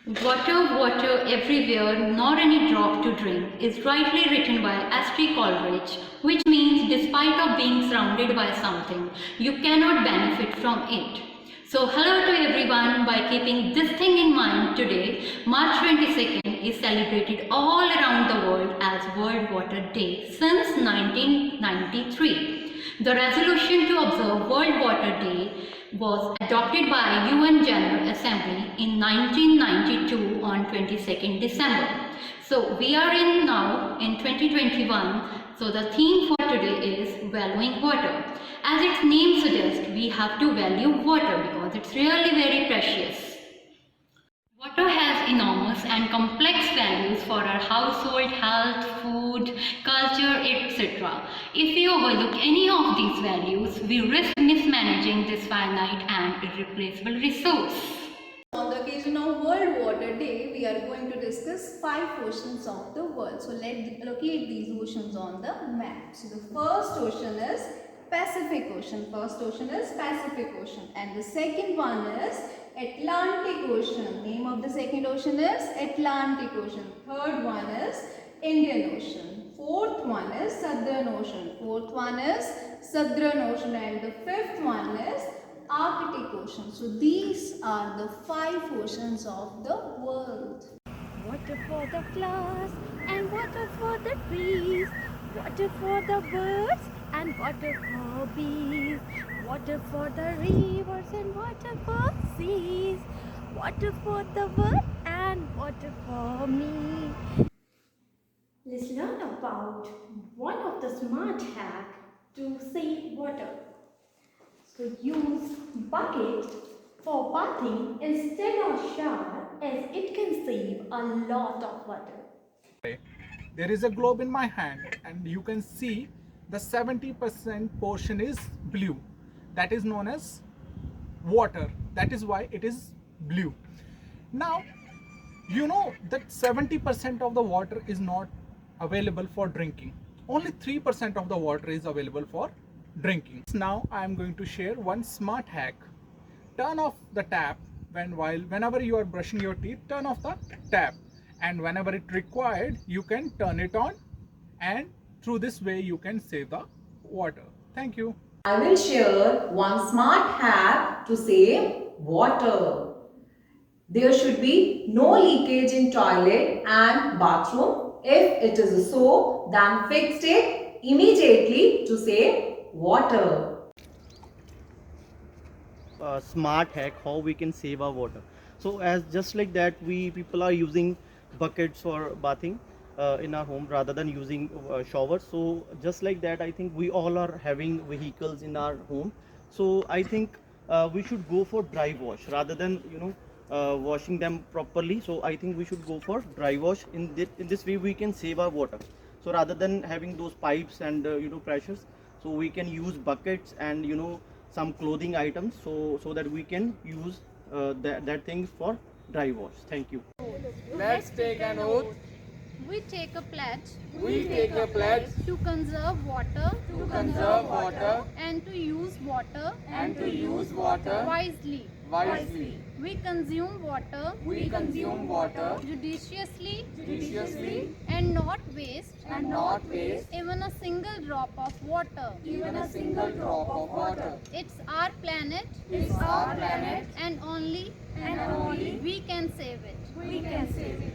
Water, water everywhere, nor any drop to drink is rightly written by Astrid Coleridge, which means despite of being surrounded by something, you cannot benefit from it. So hello to everyone. By keeping this thing in mind, today, March 22nd is celebrated all around the world as World Water Day since 1993. The resolution to observe World Water Day was adopted by UN General Assembly in 1992 on 22nd December. So we are now in 2021. So the theme for today is valuing water. As its name suggests, we have to value water because it's really very precious. Water has enormous and complex values for our household, health, food, culture, etc. If we overlook any of these values, we risk mismanaging this finite and irreplaceable resource. On the occasion of World Water Day, we are going to discuss 5 oceans of the world. So let's locate these oceans on the map. So the first ocean is Pacific Ocean. First ocean is Pacific Ocean. And the second one is Atlantic Ocean. Name of the second ocean is Atlantic Ocean. Third one is Indian Ocean. Fourth one is Southern Ocean. Fourth one is Southern Ocean. And the fifth one is Arctic Ocean. So these are the 5 oceans of the world. Water for the flowers and water for the trees, water for the birds and water for bees, water for the rivers and water for seas, water for the world and water for me. Let's learn about one of the smart hacks to save water. So use bucket for bathing instead of shower, as it can save a lot of water. There is a globe in my hand and you can see the 70% portion is blue. That is known as water. That is why it is blue. Now, you know that 70% of the water is not available for drinking. Only 3% of the water is available for drinking. Now I am going to share one smart hack. Turn off the tap whenever you are brushing your teeth. Turn off the tap, and whenever it required, you can turn it on, and through this way you can save the water. Thank you. I will share one smart hack to save water. There should be no leakage in toilet and bathroom. If it is so, then fix it immediately to save water. Smart hack how we can save our water. So as just like that, we people are using buckets for bathing in our home rather than using showers. So just like that, I think we all are having vehicles in our home. So I think we should go for dry wash rather than washing them properly. So I think we should go for dry wash. In this way we can save our water. So rather than having those pipes and pressures, so we can use buckets and some clothing items, so that we can use that thing for dry wash. Thank you. Let's take an oath. We take a pledge. We take a pledge To conserve water. to conserve water And to use water. and to use water Wisely. wisely. We consume water. We consume water Judiciously. judiciously And not waste. and not waste Even a single drop of water. even a single drop of water. It's our planet. It's our planet And only and only we can save it. we can save it.